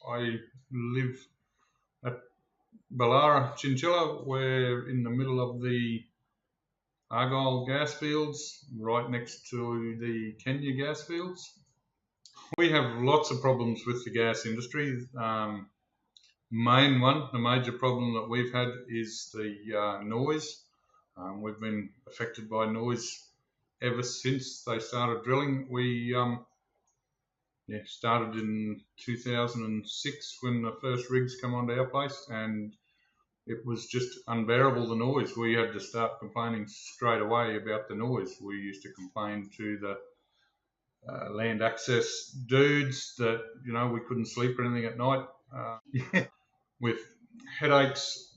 I live at Ballara, Chinchilla. We're in the middle of the Qld Gasfields, right next to the Qd Gasfields. We have lots of problems with the gas industry. The major problem that we've had is the noise. We've been affected by noise ever since they started drilling. We started in 2006 when the first rigs come onto our place, and it was just unbearable, the noise. We had to start complaining straight away about the noise. We used to complain to the land access dudes that, we couldn't sleep or anything at night with headaches,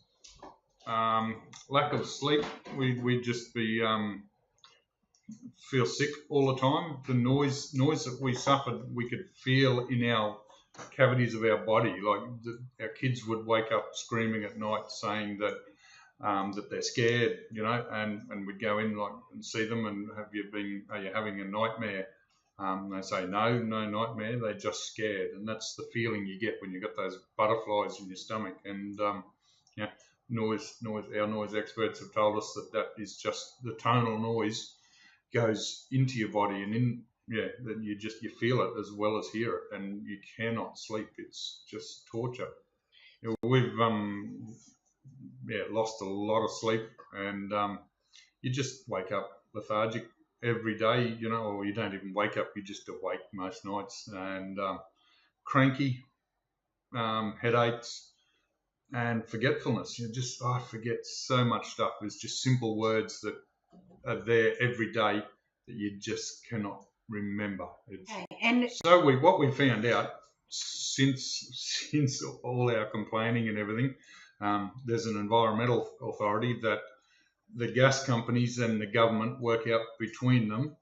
lack of sleep. We'd just be feel sick all the time. The noise that we suffered, we could feel in our cavities of our body. Like our kids would wake up screaming at night, saying that that they're scared, and we'd go in and see them and are you having a nightmare? They say no nightmare, they're just scared, and that's the feeling you get when you got those butterflies in your stomach. And noise. Our noise experts have told us that is just the tonal noise goes into your body, and that you feel it as well as hear it, and you cannot sleep. It's just torture. We've lost a lot of sleep, and you just wake up lethargic every day, or you don't even wake up, you're just awake most nights, and cranky, headaches, and forgetfulness. I forget so much stuff. There's just simple words that are there every day that you just cannot remember. So what we found out since all our complaining and everything, there's an environmental authority that the gas companies and the government work out between them,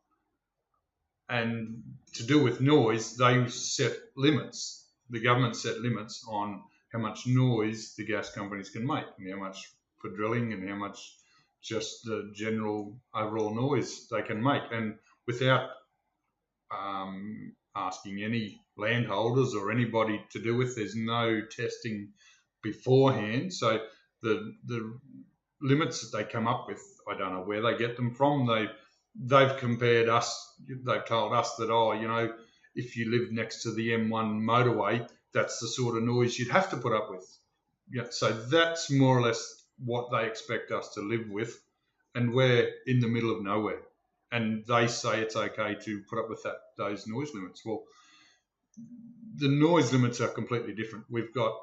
and to do with noise, they set limits. The government set limits on how much noise the gas companies can make, and how much for drilling, and how much just the general overall noise they can make, and without asking any landholders or anybody to do with. There's no testing beforehand, so the limits that they come up with, I don't know where they get them from. They've compared us. They've told us that if you live next to the M1 motorway, that's the sort of noise you'd have to put up with. So that's more or less what they expect us to live with, and we're in the middle of nowhere, and they say it's okay to put up with those noise limits. Well, the noise limits are completely different. We've got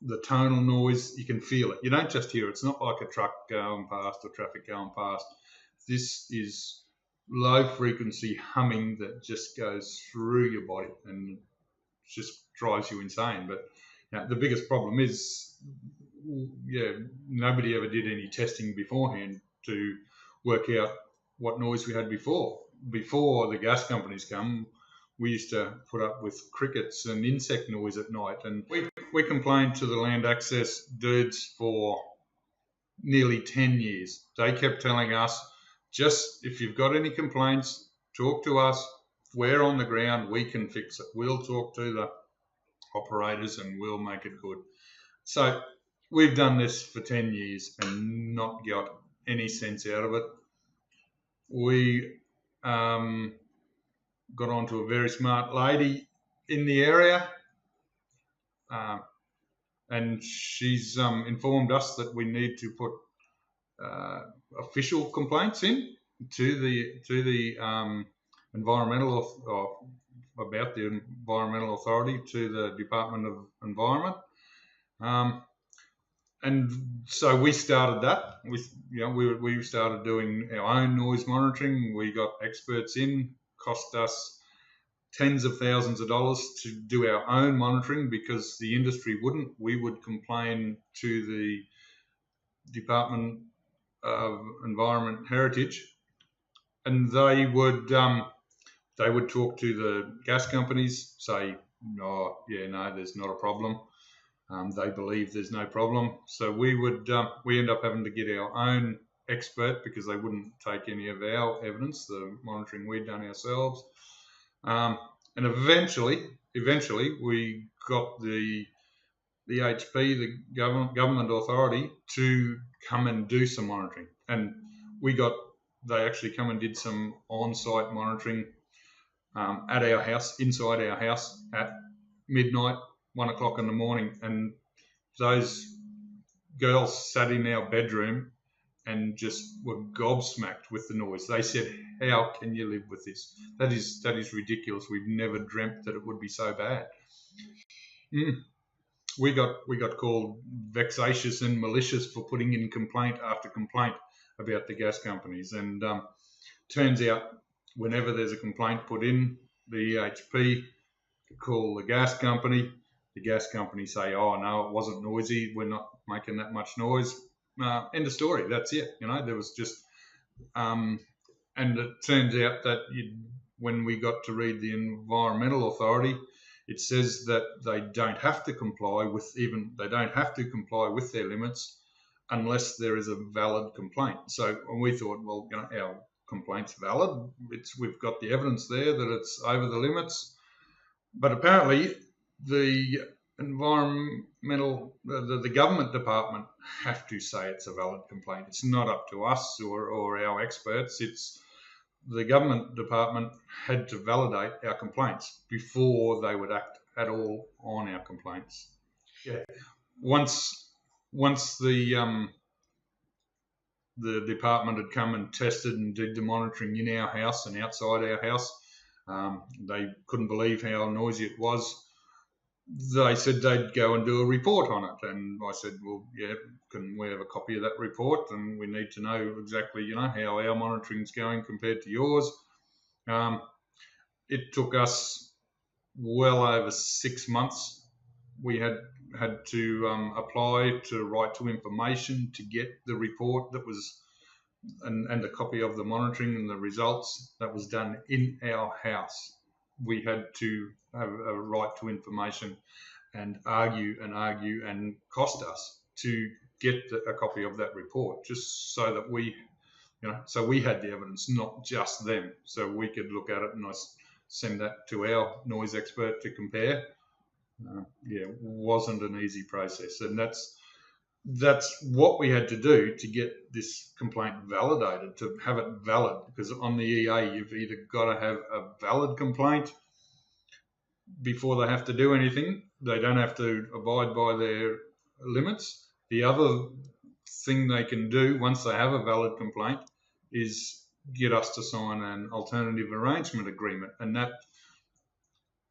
the tonal noise, you can feel it. You don't just hear it. It's not like a truck going past or traffic going past. This is low frequency humming that just goes through your body and just drives you insane. But the biggest problem is, nobody ever did any testing beforehand to work out what noise we had before. Before the gas companies come, we used to put up with crickets and insect noise at night, and we complained to the land access dudes for nearly 10 years. They kept telling us, just if you've got any complaints, talk to us. We're on the ground, we can fix it. We'll talk to the operators and we'll make it good. So we've done this for 10 years and not got any sense out of it. We got onto a very smart lady in the area, and she's informed us that we need to put official complaints in to the about the environmental authority, to the Department of Environment. And so we started that. We started doing our own noise monitoring. We got experts in. Cost us tens of thousands of dollars to do our own monitoring because the industry wouldn't. We would complain to the Department of Environment Heritage, and they would talk to the gas companies, say, no, there's not a problem. They believe there's no problem. So we end up having to get our own expert because they wouldn't take any of our evidence, the monitoring we'd done ourselves. And eventually eventually we got the HP, the government authority, to come and do some monitoring, and they actually come and did some on-site monitoring at our house, inside our house, at midnight, 1 o'clock in the morning, and those girls sat in our bedroom and just were gobsmacked with the noise. They said, "How can you live with this? That is ridiculous. We've never dreamt that it would be so bad." We got called vexatious and malicious for putting in complaint after complaint about the gas companies, and turns out whenever there's a complaint put in, the EHP call the gas company. The gas company say, "Oh no, it wasn't noisy. We're not making that much noise." End of story. That's it. There was just, and it turns out that when we got to read the Environmental Authority, it says that they don't have to comply with their limits unless there is a valid complaint. So we thought, well, our complaint's valid. We've got the evidence there that it's over the limits. But apparently the the government department have to say it's a valid complaint. It's not up to us or our experts. It's the government department had to validate our complaints before they would act at all on our complaints. Yeah. Once the department had come and tested and did the monitoring in our house and outside our house, they couldn't believe how noisy it was. They said they'd go and do a report on it, and I said, well, yeah, can we have a copy of that report? And we need to know exactly, how our monitoring's going compared to yours. It took us well over 6 months. We had to apply to Right to Information to get the report that was, and a copy of the monitoring and the results that was done in our house. We had to have a right to information and argue and cost us to get a copy of that report, just so that we had the evidence, not just them, so we could look at it and send that to our noise expert to compare. It wasn't an easy process, and that's what we had to do to get this complaint validated, to have it valid, because on the EA you've either got to have a valid complaint before they have to do anything. They don't have to abide by their limits. The other thing they can do once they have a valid complaint is get us to sign an alternative arrangement agreement, and that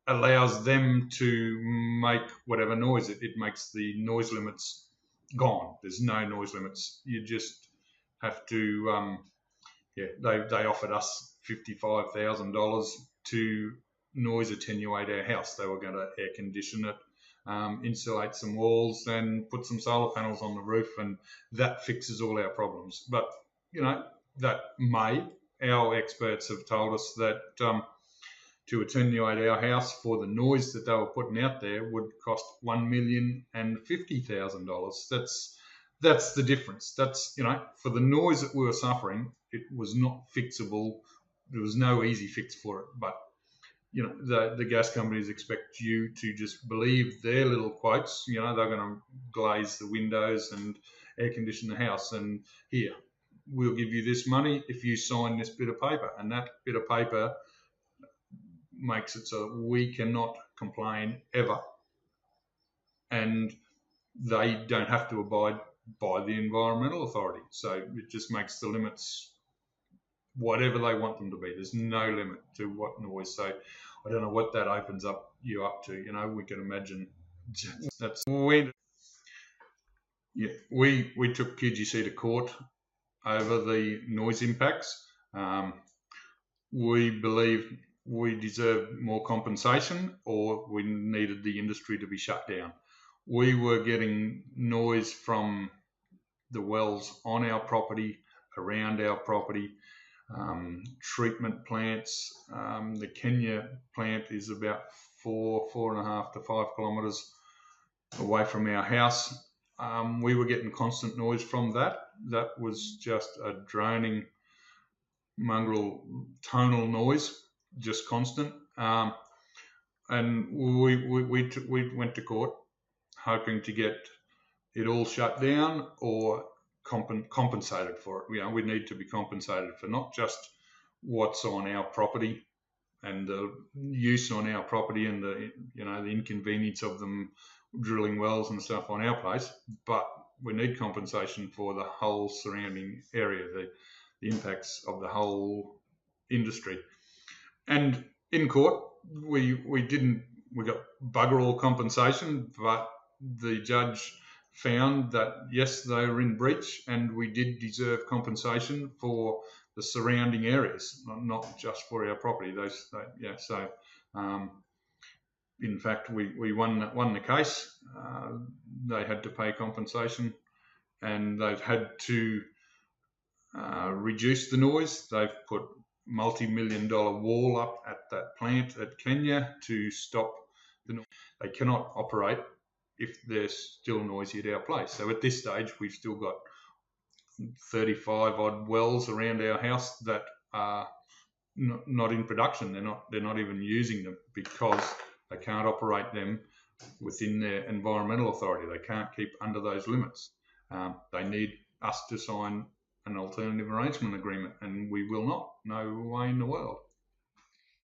allows them to make whatever noise. It makes the noise limits gone. There's no noise limits. You just have to, they offered us $55,000 to noise attenuate our house. They were going to air condition it, insulate some walls, and put some solar panels on the roof, and that fixes all our problems. But, our experts have told us that to attenuate our house for the noise that they were putting out there would cost $1,050,000. That's the difference. That's, for the noise that we were suffering, it was not fixable. There was no easy fix for it. But, the gas companies expect you to just believe their little quotes. They're going to glaze the windows and air condition the house, and here, we'll give you this money if you sign this bit of paper. And that bit of paper makes it so that we cannot complain ever, and they don't have to abide by the Environmental Authority. So it just makes the limits whatever they want them to be. There's no limit to what noise. So I don't know what that opens you up to. We can imagine that's when we took QGC to court over the noise impacts. We believe we deserved more compensation, or we needed the industry to be shut down. We were getting noise from the wells on our property, around our property, treatment plants. The Kenya plant is about 4.5 to 5 kilometres away from our house. We were getting constant noise from that. That was just a droning, mongrel tonal noise, just constant. and we went to court hoping to get it all shut down or compensated for it. We need to be compensated for not just what's on our property and the use on our property and the inconvenience of them drilling wells and stuff on our place, but we need compensation for the whole surrounding area, the impacts of the whole industry. And in court, we got bugger all compensation, but the judge found that yes, they were in breach, and we did deserve compensation for the surrounding areas, not just for our property. In fact, we won the case. They had to pay compensation, and they've had to reduce the noise. They've put multi-million-dollar wall up at that plant at Kenya to stop the noise. They cannot operate if there's still noisy at our place. So at this stage, we've still got 35 odd wells around our house that are not in production. They're not even using them because they can't operate them within their environmental authority. They can't keep under those limits. They need us to sign an alternative arrangement agreement, and we will not. No way in the world.